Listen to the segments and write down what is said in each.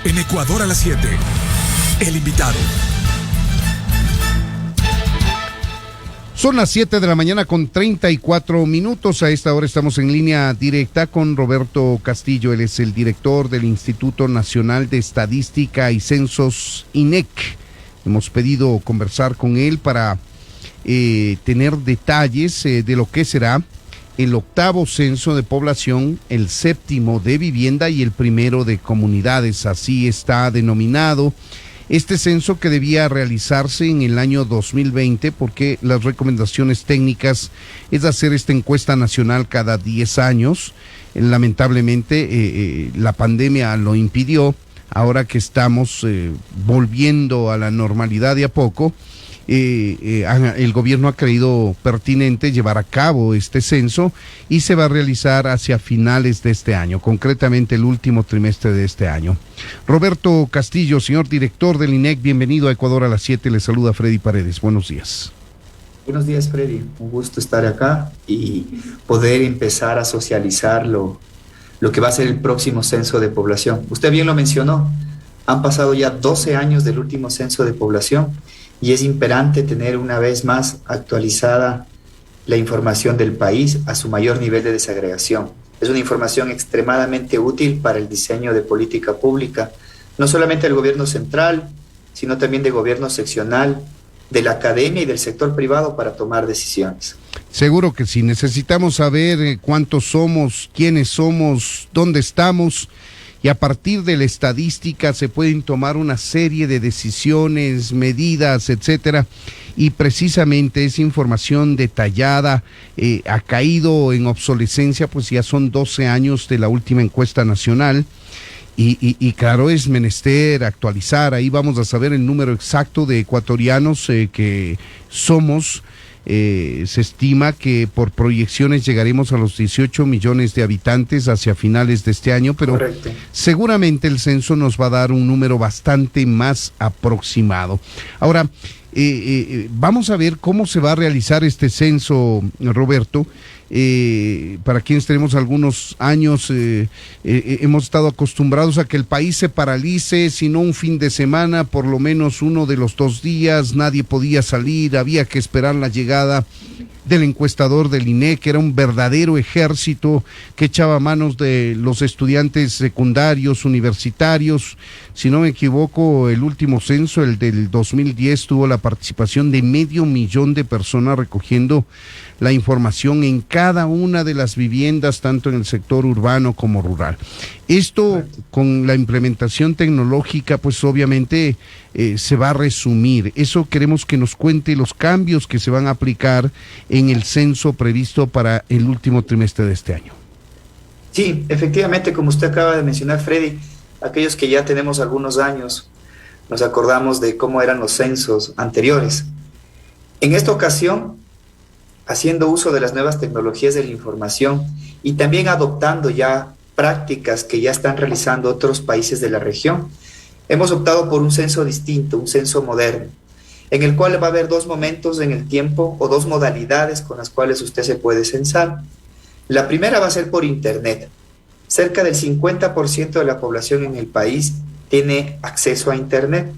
En Ecuador a las 7, el invitado. Son las 7 de la mañana con 34 minutos. A esta hora estamos en línea directa con Roberto Castillo. Él es el director del Instituto Nacional de Estadística y Censos, INEC. Hemos pedido conversar con él para tener detalles de lo que será el 8º censo de población, el 7º de vivienda y el 1º de comunidades. Así está denominado este censo, que debía realizarse en el año 2020, porque las recomendaciones técnicas es hacer esta encuesta nacional cada 10 años. Lamentablemente la pandemia lo impidió. Ahora que estamos volviendo a la normalidad de a poco, el gobierno ha creído pertinente llevar a cabo este censo y se va a realizar hacia finales de este año, concretamente el último trimestre de este año. Roberto Castillo, señor director del INEC, bienvenido a Ecuador a las 7, le saluda Freddy Paredes, buenos días. Buenos días, Freddy, un gusto estar acá y poder empezar a socializar lo que va a ser el próximo censo de población. Usted bien lo mencionó, han pasado ya 12 años del último censo de población y es imperante tener una vez más actualizada la información del país a su mayor nivel de desagregación. Es una información extremadamente útil para el diseño de política pública, no solamente del gobierno central, sino también del gobierno seccional, de la academia y del sector privado para tomar decisiones. Seguro que sí, necesitamos saber cuántos somos, quiénes somos, dónde estamos, y a partir de la estadística se pueden tomar una serie de decisiones, medidas, etcétera, y precisamente esa información detallada ha caído en obsolescencia, pues ya son 12 años de la última encuesta nacional. Y claro, es menester actualizar. Ahí vamos a saber el número exacto de ecuatorianos que somos. Se estima que por proyecciones llegaremos a los 18 millones de habitantes hacia finales de este año, pero correcto, seguramente el censo nos va a dar un número bastante más aproximado. Ahora, vamos a ver cómo se va a realizar este censo, Roberto. Para quienes tenemos algunos años, hemos estado acostumbrados a que el país se paralice, si no un fin de semana, por lo menos uno de los 2 días, nadie podía salir, había que esperar la llegada del encuestador del INEC, que era un verdadero ejército que echaba manos de los estudiantes secundarios, universitarios. Si no me equivoco, el último censo, el del 2010, tuvo la participación de 500,000 de personas recogiendo la información en cada una de las viviendas, tanto en el sector urbano como rural. Esto, con la implementación tecnológica, pues obviamente se va a resumir. Eso queremos que nos cuente los cambios que se van a aplicar en el censo previsto para el último trimestre de este año. Sí, efectivamente, como usted acaba de mencionar, Freddy, aquellos que ya tenemos algunos años, nos acordamos de cómo eran los censos anteriores. En esta ocasión, haciendo uso de las nuevas tecnologías de la información y también adoptando ya prácticas que ya están realizando otros países de la región, hemos optado por un censo distinto, un censo moderno, en el cual va a haber 2 momentos en el tiempo o 2 modalidades con las cuales usted se puede censar. La primera va a ser por internet. Cerca del 50% de la población en el país tiene acceso a internet.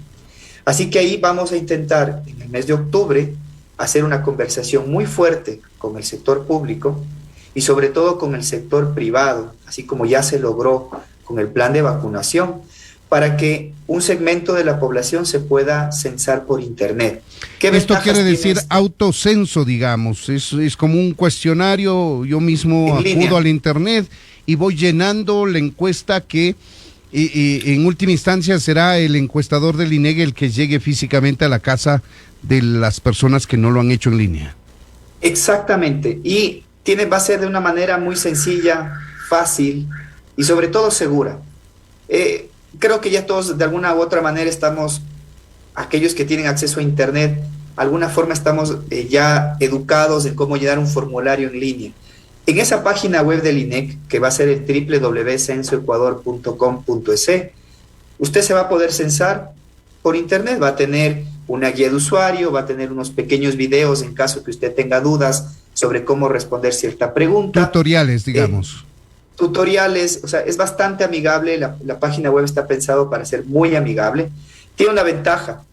Así que ahí vamos a intentar, en el mes de octubre, hacer una conversación muy fuerte con el sector público y sobre todo con el sector privado, así como ya se logró con el plan de vacunación, para que un segmento de la población se pueda censar por internet. Esto quiere decir autocenso, digamos, es como un cuestionario, yo mismo acudo al internet y voy llenando la encuesta que en última instancia será el encuestador del INEC el que llegue físicamente a la casa de las personas que no lo han hecho en línea. Exactamente, y va a ser de una manera muy sencilla, fácil y sobre todo segura. Creo que ya todos de alguna u otra manera estamos, aquellos que tienen acceso a internet, de alguna forma estamos ya educados en cómo llenar un formulario en línea. En esa página web del INEC, que va a ser el www.censoecuador.com.es, usted se va a poder censar por internet, va a tener una guía de usuario, va a tener unos pequeños videos en caso que usted tenga dudas sobre cómo responder cierta pregunta. Tutoriales, digamos. tutoriales, o sea, es bastante amigable, la página web está pensado para ser muy amigable. Tiene una ventaja,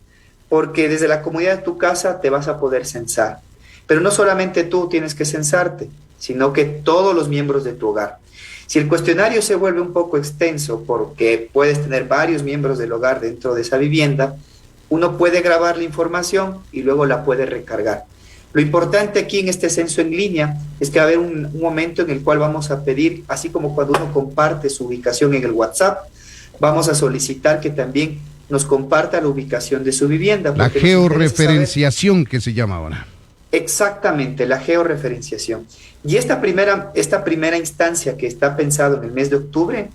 porque desde la comodidad de tu casa te vas a poder censar. Pero no solamente tú tienes que censarte, sino que todos los miembros de tu hogar. Si el cuestionario se vuelve un poco extenso, porque puedes tener varios miembros del hogar dentro de esa vivienda, uno puede grabar la información y luego la puede recargar. Lo importante aquí en este censo en línea es que va a haber un momento en el cual vamos a pedir, así como cuando uno comparte su ubicación en el WhatsApp, vamos a solicitar que también nos comparta la ubicación de su vivienda. La georreferenciación que se llama ahora. Exactamente, la georreferenciación. Y esta primera instancia que está pensado en el mes de octubre,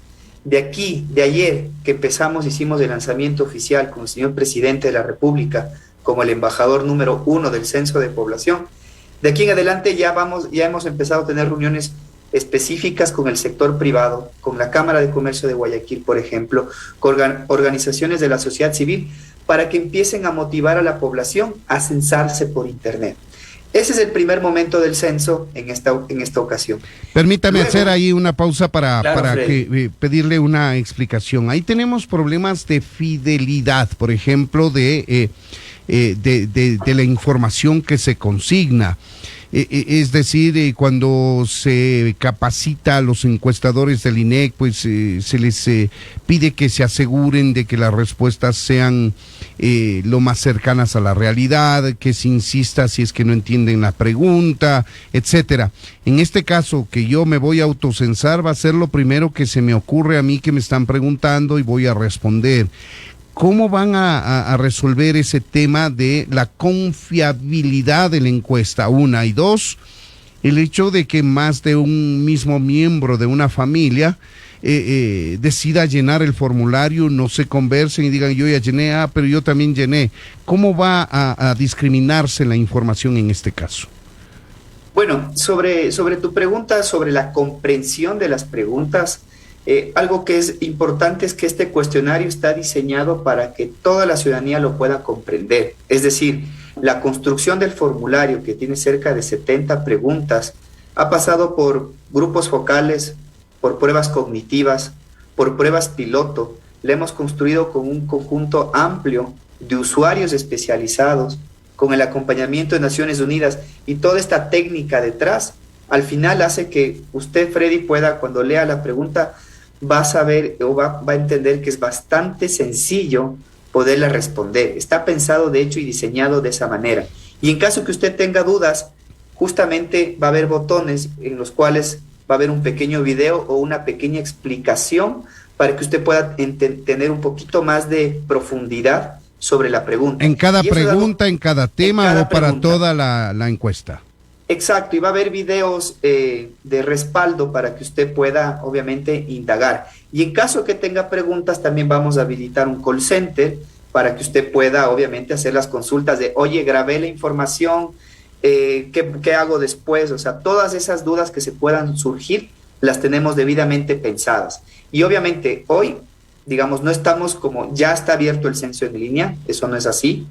de ayer que empezamos, hicimos el lanzamiento oficial con el señor presidente de la República como el embajador número 1 del censo de población. De aquí en adelante ya hemos empezado a tener reuniones específicas con el sector privado, con la Cámara de Comercio de Guayaquil, por ejemplo, con organizaciones de la sociedad civil, para que empiecen a motivar a la población a censarse por Internet. Ese es el primer momento del censo en esta ocasión. Permítame hacer ahí una pausa para pedirle una explicación. Ahí tenemos problemas de fidelidad, por ejemplo, de la información que se consigna. Es decir, cuando se capacita a los encuestadores del INEC, pues se les pide que se aseguren de que las respuestas sean lo más cercanas a la realidad, que se insista si es que no entienden la pregunta, etcétera. En este caso, que yo me voy a autocensar, va a ser lo primero que se me ocurre a mí que me están preguntando y voy a responder. ¿Cómo van a resolver ese tema de la confiabilidad de la encuesta? Una, y dos, el hecho de que más de un mismo miembro de una familia decida llenar el formulario, no se conversen y digan yo ya llené, pero yo también llené. ¿Cómo va a discriminarse la información en este caso? Bueno, sobre tu pregunta, sobre la comprensión de las preguntas, algo que es importante es que este cuestionario está diseñado para que toda la ciudadanía lo pueda comprender. Es decir, la construcción del formulario, que tiene cerca de 70 preguntas, ha pasado por grupos focales, por pruebas cognitivas, por pruebas piloto. La hemos construido con un conjunto amplio de usuarios especializados, con el acompañamiento de Naciones Unidas, y toda esta técnica detrás, al final hace que usted, Freddy, pueda, cuando lea la pregunta, va a saber o va a entender que es bastante sencillo poderla responder. Está pensado, de hecho, y diseñado de esa manera. Y en caso que usted tenga dudas, justamente va a haber botones en los cuales va a haber un pequeño video o una pequeña explicación para que usted pueda tener un poquito más de profundidad sobre la pregunta. ¿En cada pregunta, en cada tema o para toda la encuesta? Exacto, y va a haber videos de respaldo para que usted pueda, obviamente, indagar. Y en caso que tenga preguntas, también vamos a habilitar un call center para que usted pueda, obviamente, hacer las consultas de, oye, grabé la información, ¿qué hago después? O sea, todas esas dudas que se puedan surgir, las tenemos debidamente pensadas. Y obviamente, hoy, digamos, no estamos como, ya está abierto el censo en línea, eso no es así,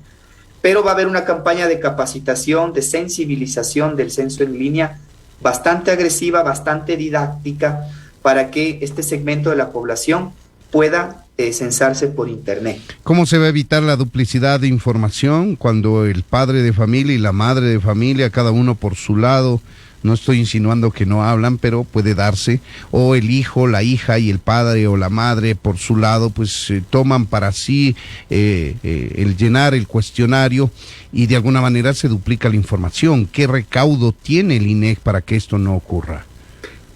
pero va a haber una campaña de capacitación, de sensibilización del censo en línea bastante agresiva, bastante didáctica, para que este segmento de la población pueda censarse por Internet. ¿Cómo se va a evitar la duplicidad de información cuando el padre de familia y la madre de familia, cada uno por su lado, no estoy insinuando que no hablan, pero puede darse, o el hijo, la hija y el padre o la madre por su lado, pues toman para sí el llenar el cuestionario y de alguna manera se duplica la información? ¿Qué recaudo tiene el INEC para que esto no ocurra?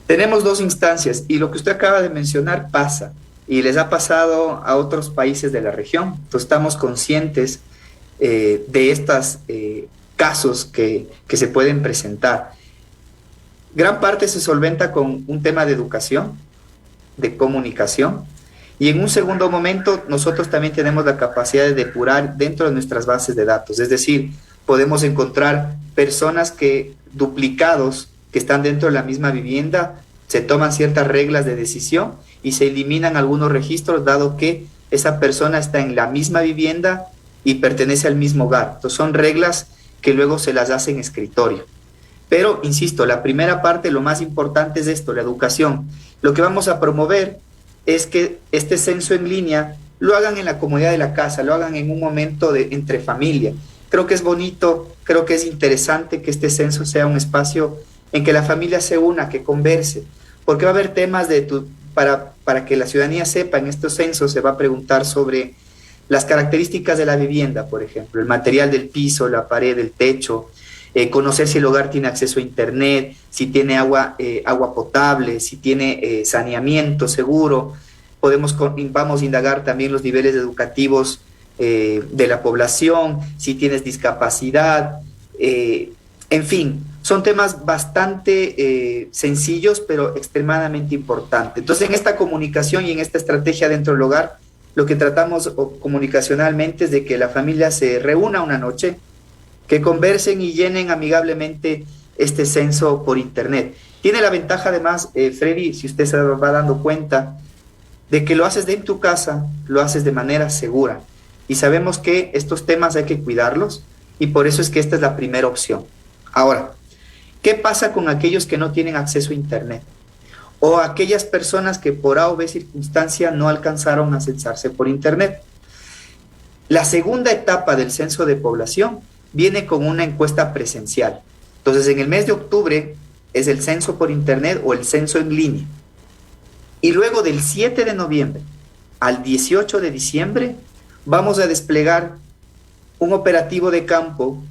Tenemos dos instancias y lo que usted acaba de mencionar pasa y les ha pasado a otros países de la región. Entonces estamos conscientes de estos casos que se pueden presentar. Gran parte se solventa con un tema de educación, de comunicación, y en un segundo momento nosotros también tenemos la capacidad de depurar dentro de nuestras bases de datos. Es decir, podemos encontrar personas duplicados que están dentro de la misma vivienda, se toman ciertas reglas de decisión y se eliminan algunos registros dado que esa persona está en la misma vivienda y pertenece al mismo hogar. Entonces son reglas que luego se las hace en escritorio. Pero, insisto, la primera parte, lo más importante es esto, la educación. Lo que vamos a promover es que este censo en línea lo hagan en la comodidad de la casa, lo hagan en un momento entre familia. Creo que es bonito, creo que es interesante que este censo sea un espacio en que la familia se una, que converse, porque va a haber temas para que la ciudadanía sepa. En estos censos se va a preguntar sobre las características de la vivienda, por ejemplo, el material del piso, la pared, el techo, conocer si el hogar tiene acceso a internet, si tiene agua potable, si tiene saneamiento seguro. Vamos a indagar también los niveles educativos de la población, si tienes discapacidad, en fin, son temas bastante sencillos, pero extremadamente importantes. Entonces, en esta comunicación y en esta estrategia dentro del hogar, lo que tratamos comunicacionalmente es de que la familia se reúna una noche, que conversen y llenen amigablemente este censo por internet. Tiene la ventaja además, Freddy, si usted se va dando cuenta, de que lo haces de en tu casa, lo haces de manera segura. Y sabemos que estos temas hay que cuidarlos, y por eso es que esta es la primera opción. Ahora, ¿qué pasa con aquellos que no tienen acceso a internet? O aquellas personas que por A o B circunstancia no alcanzaron a censarse por internet. La segunda etapa del censo de población viene con una encuesta presencial. Entonces, en el mes de octubre es el censo por internet o el censo en línea. Y luego del 7 de noviembre al 18 de diciembre vamos a desplegar un operativo de campo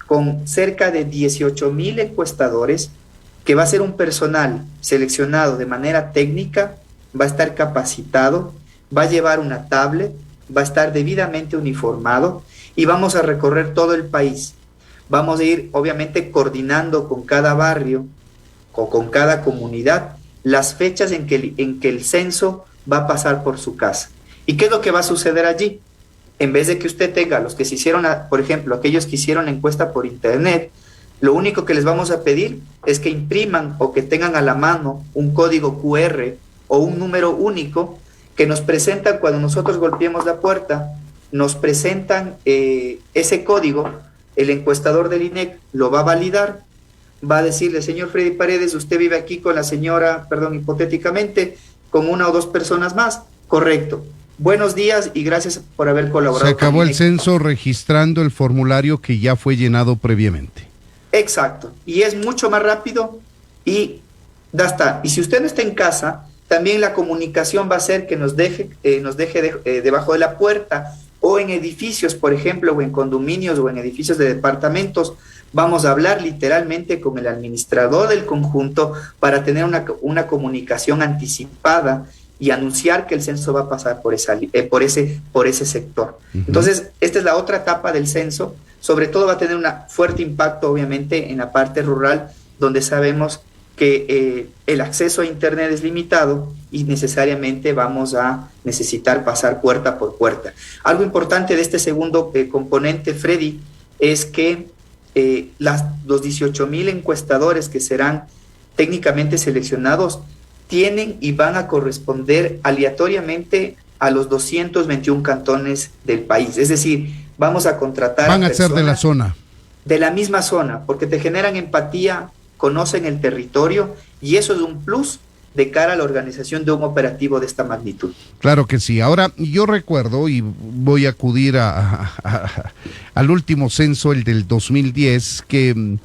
con cerca de 18,000 encuestadores, que va a ser un personal seleccionado de manera técnica, va a estar capacitado, va a llevar una tablet, va a estar debidamente uniformado y vamos a recorrer todo el país. Vamos a ir, obviamente, coordinando con cada barrio o con cada comunidad las fechas en que el censo va a pasar por su casa. ¿Y qué es lo que va a suceder allí? En vez de que usted tenga los que se hicieron, por ejemplo, aquellos que hicieron la encuesta por internet, lo único que les vamos a pedir es que impriman o que tengan a la mano un código QR o un número único que nos presentan cuando nosotros golpeemos la puerta, nos presentan ese código, el encuestador del INEC lo va a validar, va a decirle: señor Freddy Paredes, usted vive aquí con la señora, hipotéticamente, con una o dos personas más. Correcto. Buenos días y gracias por haber colaborado. Se acabó el censo registrando el formulario que ya fue llenado previamente. Exacto. Y es mucho más rápido y ya está. Y si usted no está en casa, también la comunicación va a ser que nos deje debajo de la puerta o en edificios, por ejemplo, o en condominios o en edificios de departamentos. Vamos a hablar literalmente con el administrador del conjunto para tener una comunicación anticipada y anunciar que el censo va a pasar por ese sector. Uh-huh. Entonces, esta es la otra etapa del censo. Sobre todo va a tener un fuerte impacto, obviamente, en la parte rural, donde sabemos que el acceso a internet es limitado y necesariamente vamos a necesitar pasar puerta por puerta. Algo importante de este segundo componente, Freddy, es que los 18,000 encuestadores que serán técnicamente seleccionados tienen y van a corresponder aleatoriamente a los 221 cantones del país. Es decir, vamos a contratar van a ser de la zona. De la misma zona, porque te generan empatía, conocen el territorio y eso es un plus de cara a la organización de un operativo de esta magnitud. Claro que sí. Ahora, yo recuerdo, y voy a acudir al último censo, el del 2010, que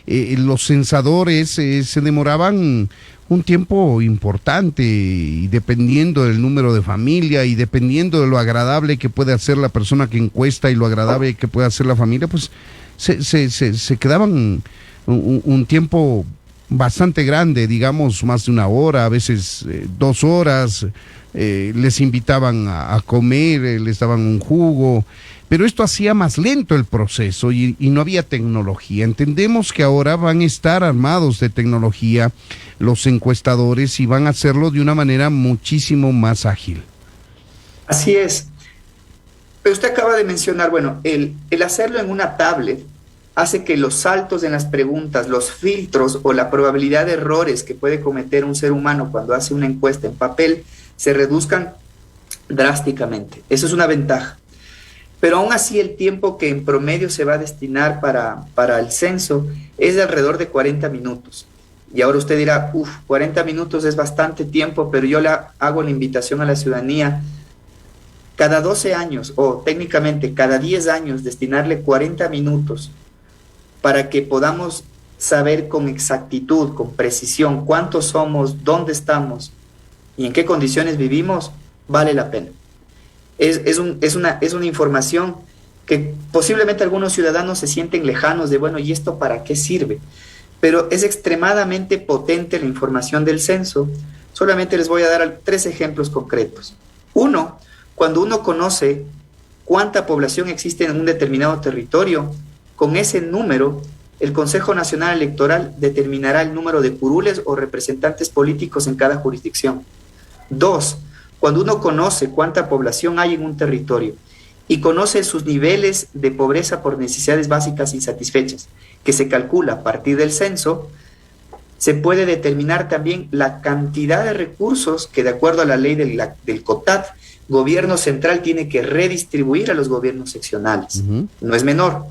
los censadores se demoraban un tiempo importante, y dependiendo del número de familia y dependiendo de lo agradable que puede hacer la persona que encuesta y lo agradable que puede hacer la familia, pues se quedaban un tiempo bastante grande, digamos más de 1 hora, a veces 2 horas, les invitaban a comer, les daban un jugo, pero esto hacía más lento el proceso y no había tecnología. Entendemos que ahora van a estar armados de tecnología los encuestadores y van a hacerlo de una manera muchísimo más ágil. Así es. Pero usted acaba de mencionar, el hacerlo en una tablet hace que los saltos en las preguntas, los filtros o la probabilidad de errores que puede cometer un ser humano cuando hace una encuesta en papel se reduzcan drásticamente. Eso es una ventaja. pero aún así el tiempo que en promedio se va a destinar para el censo es de alrededor de 40 minutos. Y ahora usted dirá, 40 minutos es bastante tiempo, pero yo le hago la invitación a la ciudadanía, cada 12 años, o técnicamente cada 10 años, destinarle 40 minutos para que podamos saber con exactitud, con precisión, cuántos somos, dónde estamos y en qué condiciones vivimos, vale la pena. Es una información que posiblemente algunos ciudadanos se sienten lejanos de, bueno, ¿y esto para qué sirve? Pero es extremadamente potente la información del censo. Solamente les voy a dar 3 ejemplos concretos. Uno, cuando uno conoce cuánta población existe en un determinado territorio, con ese número, el Consejo Nacional Electoral determinará el número de curules o representantes políticos en cada jurisdicción. 2, cuando uno conoce cuánta población hay en un territorio y conoce sus niveles de pobreza por necesidades básicas insatisfechas, que se calcula a partir del censo, se puede determinar también la cantidad de recursos que, de acuerdo a la ley del COTAD, gobierno central tiene que redistribuir a los gobiernos seccionales. No es menor.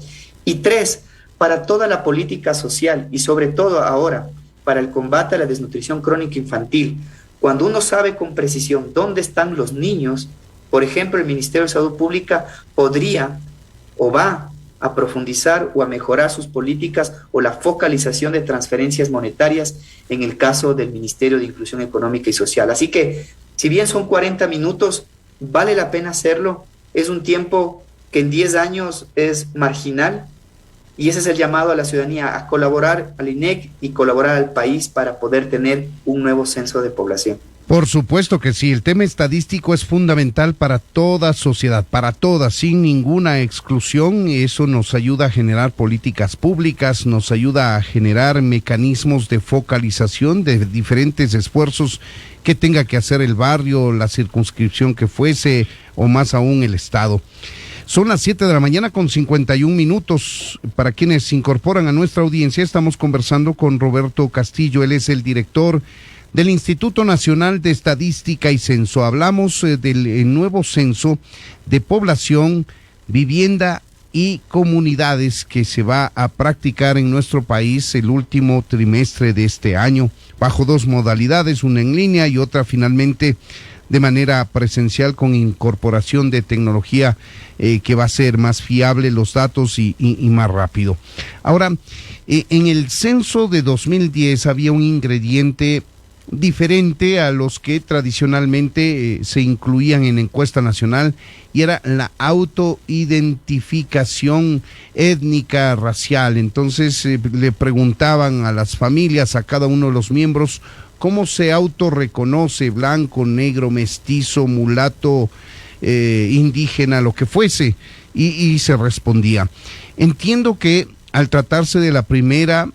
Y 3, para toda la política social y sobre todo ahora para el combate a la desnutrición crónica infantil, cuando uno sabe con precisión dónde están los niños, por ejemplo, el Ministerio de Salud Pública podría o va a profundizar o a mejorar sus políticas o la focalización de transferencias monetarias en el caso del Ministerio de Inclusión Económica y Social. Así que, si bien son 40 minutos, vale la pena hacerlo. Es un tiempo que en 10 años es marginal, y ese es el llamado a la ciudadanía, a colaborar al INEC y colaborar al país para poder tener un nuevo censo de población. Por supuesto que sí, el tema estadístico es fundamental para toda sociedad, para todas, sin ninguna exclusión. Eso nos ayuda a generar políticas públicas, nos ayuda a generar mecanismos de focalización de diferentes esfuerzos que tenga que hacer el barrio, la circunscripción que fuese, o más aún el Estado. Son las 7 de la mañana con 51 minutos. Para quienes se incorporan a nuestra audiencia, estamos conversando con Roberto Castillo. Él es el director del Instituto Nacional de Estadística y Censo. Hablamos del nuevo censo de población, vivienda y comunidades que se va a practicar en nuestro país el último trimestre de este año, bajo 2 modalidades, una en línea y otra finalmente de manera presencial, con incorporación de tecnología que va a ser más fiable los datos y más rápido. Ahora, en el censo de 2010 había un ingrediente diferente a los que tradicionalmente se incluían en encuesta nacional, y era la autoidentificación étnica racial. Entonces le preguntaban a las familias, a cada uno de los miembros, cómo se autorreconoce: blanco, negro, mestizo, mulato, indígena, lo que fuese, y se respondía. Entiendo que al tratarse de la primera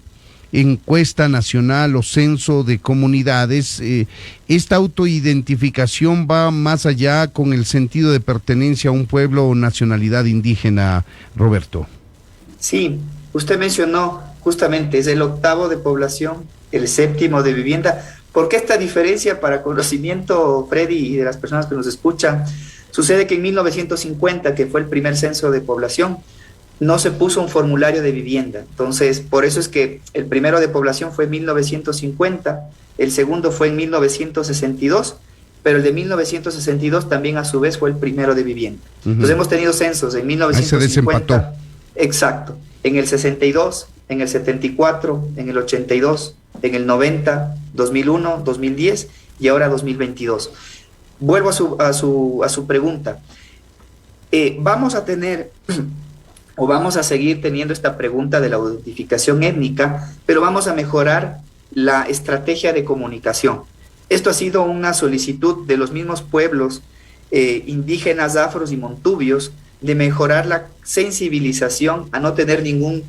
encuesta nacional o censo de comunidades, esta autoidentificación va más allá con el sentido de pertenencia a un pueblo o nacionalidad indígena, Roberto. Sí, usted mencionó justamente, es el 8º de población, el 7º de vivienda. ¿Por qué esta diferencia? Para conocimiento, Freddy, y de las personas que nos escuchan, sucede que en 1950, que fue el primer censo de población, no se puso un formulario de vivienda. Entonces, por eso es que el primero de población fue en 1950, el segundo fue en 1962, pero el de 1962 también a su vez fue el primero de vivienda. Entonces hemos tenido censos en 1950. Ahí se desempató. Exacto. En el 62, en el 74, en el 82, en el 90, 2001, 2010 y ahora 2022. Vuelvo a su pregunta. Vamos a tener o vamos a seguir teniendo esta pregunta de la identificación étnica, pero vamos a mejorar la estrategia de comunicación. Esto ha sido una solicitud de los mismos pueblos indígenas, afros y montubios, de mejorar la sensibilización, a no tener ningún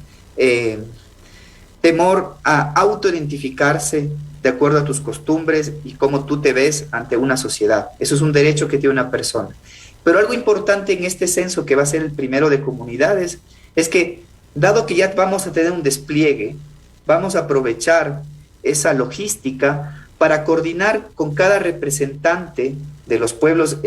temor a autoidentificarse de acuerdo a tus costumbres y cómo tú te ves ante una sociedad. Eso es un derecho que tiene una persona. Pero algo importante en este censo, que va a ser el primero de comunidades, es que, dado que ya vamos a tener un despliegue, vamos a aprovechar esa logística para coordinar con cada representante de los pueblos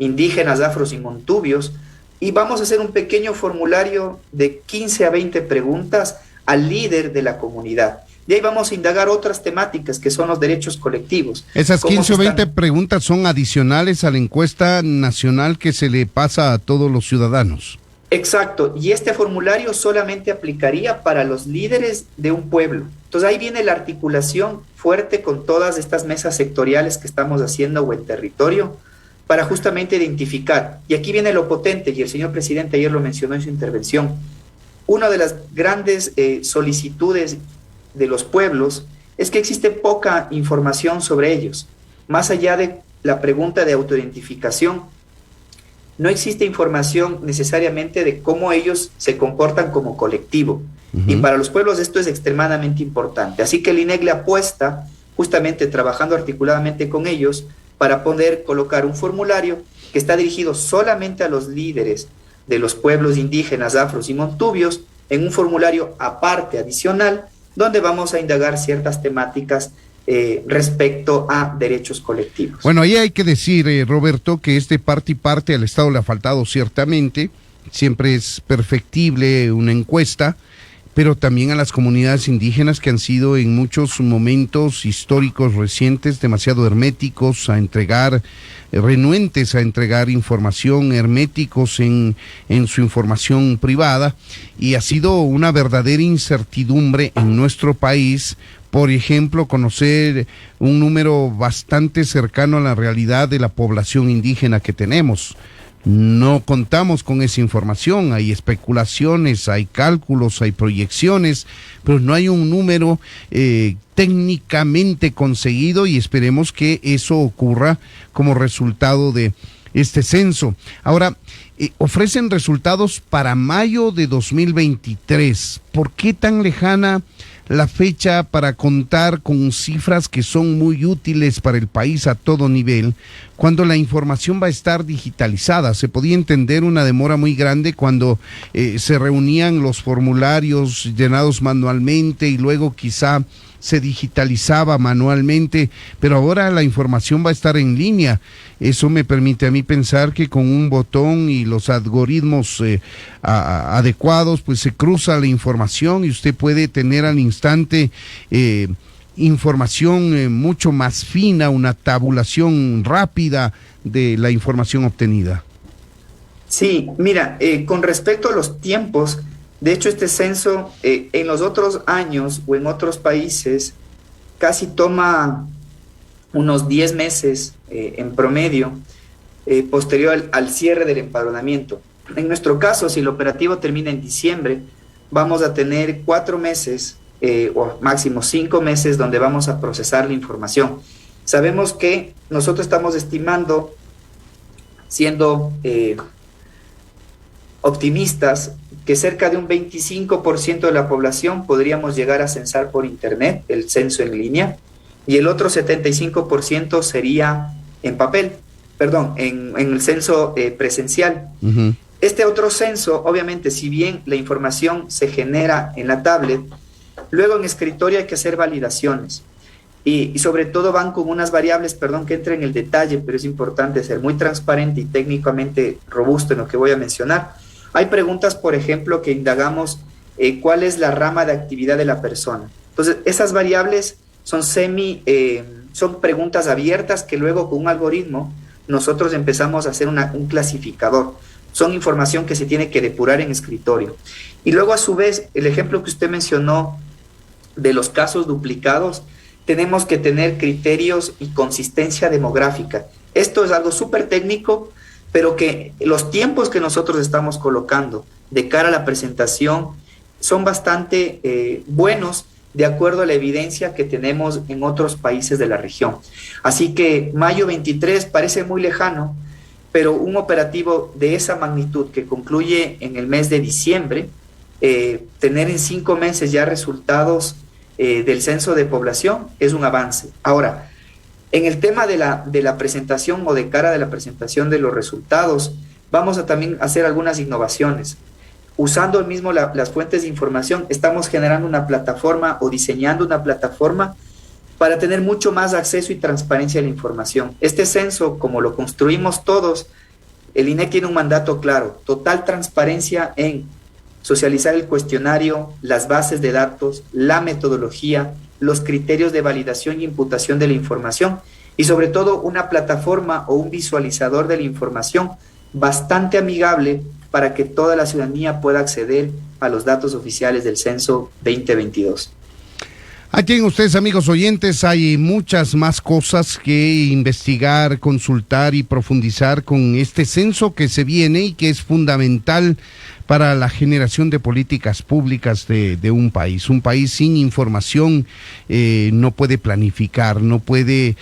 indígenas, afros y montubios, y vamos a hacer un pequeño formulario de 15 a 20 preguntas al líder de la comunidad. De ahí vamos a indagar otras temáticas que son los derechos colectivos. Esas 15 o 20 preguntas son adicionales a la encuesta nacional que se le pasa a todos los ciudadanos. Exacto, y este formulario solamente aplicaría para los líderes de un pueblo. Entonces ahí viene la articulación fuerte con todas estas mesas sectoriales que estamos haciendo o en territorio para justamente identificar. Y aquí viene lo potente, y el señor presidente ayer lo mencionó en su intervención. Una de las grandes solicitudes de los pueblos es que existe poca información sobre ellos. Más allá de la pregunta de autoidentificación, no existe información necesariamente de cómo ellos se comportan como colectivo. Y para los pueblos esto es extremadamente importante. Así que el INEC le apuesta, justamente trabajando articuladamente con ellos, para poder colocar un formulario que está dirigido solamente a los líderes de los pueblos indígenas, afros y montubios, en un formulario aparte, adicional, donde vamos a indagar ciertas temáticas respecto a derechos colectivos. Bueno, ahí hay que decir, Roberto, que es de parte y parte, al Estado le ha faltado ciertamente, siempre es perfectible una encuesta, pero también a las comunidades indígenas que han sido en muchos momentos históricos recientes demasiado herméticos a entregar, renuentes a entregar información, herméticos en su información privada, y ha sido una verdadera incertidumbre en nuestro país. Por ejemplo, conocer un número bastante cercano a la realidad de la población indígena que tenemos. No contamos con esa información, hay especulaciones, hay cálculos, hay proyecciones, pero no hay un número técnicamente conseguido, y esperemos que eso ocurra como resultado de este censo. Ahora, ofrecen resultados para mayo de 2023. ¿Por qué tan lejana la fecha para contar con cifras que son muy útiles para el país a todo nivel, cuando la información va a estar digitalizada? Se podía entender una demora muy grande cuando se reunían los formularios llenados manualmente y luego quizá se digitalizaba manualmente, pero ahora la información va a estar en línea. Eso me permite a mí pensar que con un botón y los algoritmos adecuados, pues se cruza la información y usted puede tener al instante información mucho más fina, una tabulación rápida de la información obtenida. Sí, mira, con respecto a los tiempos, de hecho este censo en los otros años o en otros países casi toma unos 10 meses en promedio, posterior al cierre del empadronamiento. En nuestro caso, si el operativo termina en diciembre, vamos a tener 4 meses o máximo 5 meses donde vamos a procesar la información. Sabemos que nosotros estamos estimando, siendo optimistas, que cerca de un 25% de la población podríamos llegar a censar por internet, el censo en línea, y el otro 75% sería en papel, en el censo presencial. Uh-huh. Este otro censo, obviamente, si bien la información se genera en la tablet, luego en escritorio hay que hacer validaciones. Y sobre todo van con unas variables, que entre en el detalle, pero es importante ser muy transparente y técnicamente robusto en lo que voy a mencionar. Hay preguntas, por ejemplo, que indagamos cuál es la rama de actividad de la persona. Entonces, esas variables son son preguntas abiertas que luego con un algoritmo nosotros empezamos a hacer un clasificador. Son información que se tiene que depurar en escritorio. Y luego, a su vez, el ejemplo que usted mencionó de los casos duplicados, tenemos que tener criterios y consistencia demográfica. Esto es algo súper técnico, pero que los tiempos que nosotros estamos colocando de cara a la presentación son bastante buenos de acuerdo a la evidencia que tenemos en otros países de la región. Así que mayo 23 parece muy lejano, pero un operativo de esa magnitud que concluye en el mes de diciembre, tener en 5 meses ya resultados del censo de población es un avance. Ahora, en el tema de la presentación o de cara de la presentación de los resultados, vamos a también hacer algunas innovaciones. Usando las fuentes de información, estamos generando una plataforma o diseñando una plataforma para tener mucho más acceso y transparencia a la información. Este censo, como lo construimos todos, El INEC tiene un mandato claro, total transparencia en socializar el cuestionario, las bases de datos, la metodología, los criterios de validación y imputación de la información y sobre todo una plataforma o un visualizador de la información bastante amigable para que toda la ciudadanía pueda acceder a los datos oficiales del Censo 2022. Ahí tienen ustedes, amigos oyentes, hay muchas más cosas que investigar, consultar y profundizar con este censo que se viene y que es fundamental para la generación de políticas públicas de un país. Un país sin información no puede planificar, no puede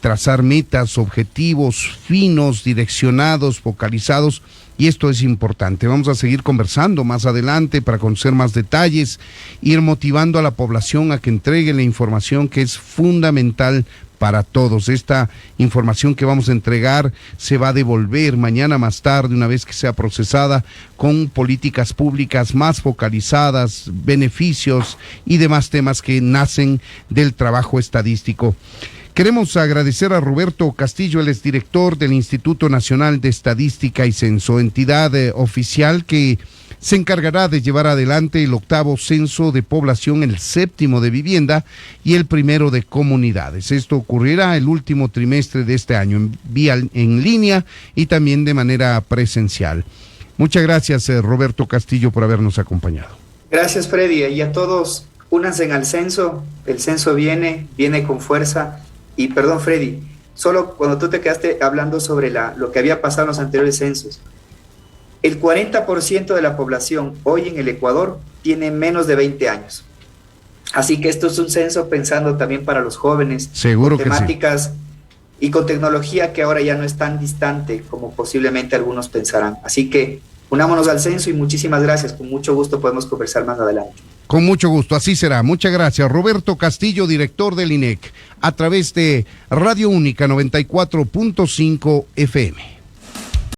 trazar metas, objetivos finos, direccionados, focalizados. Y esto es importante. Vamos a seguir conversando más adelante para conocer más detalles, ir motivando a la población a que entregue la información que es fundamental para todos. Esta información que vamos a entregar se va a devolver mañana más tarde, una vez que sea procesada, con políticas públicas más focalizadas, beneficios y demás temas que nacen del trabajo estadístico. Queremos agradecer a Roberto Castillo, él es director del Instituto Nacional de Estadística y Censo, entidad oficial que se encargará de llevar adelante el 8º censo de población, el 7º de vivienda y el 1º de comunidades. Esto ocurrirá el último trimestre de este año, en línea y también de manera presencial. Muchas gracias, Roberto Castillo, por habernos acompañado. Gracias, Freddy, y a todos, únanse al censo. El censo viene con fuerza. Y perdón, Freddy, solo cuando tú te quedaste hablando sobre lo que había pasado en los anteriores censos, el 40% de la población hoy en el Ecuador tiene menos de 20 años. Así que esto es un censo pensando también para los jóvenes, seguro con temáticas y con tecnología que ahora ya no es tan distante como posiblemente algunos pensarán. Así que unámonos al censo y muchísimas gracias. Con mucho gusto podemos conversar más adelante. Con mucho gusto, así será. Muchas gracias. Roberto Castillo, director del INEC, a través de Radio Única 94.5 FM.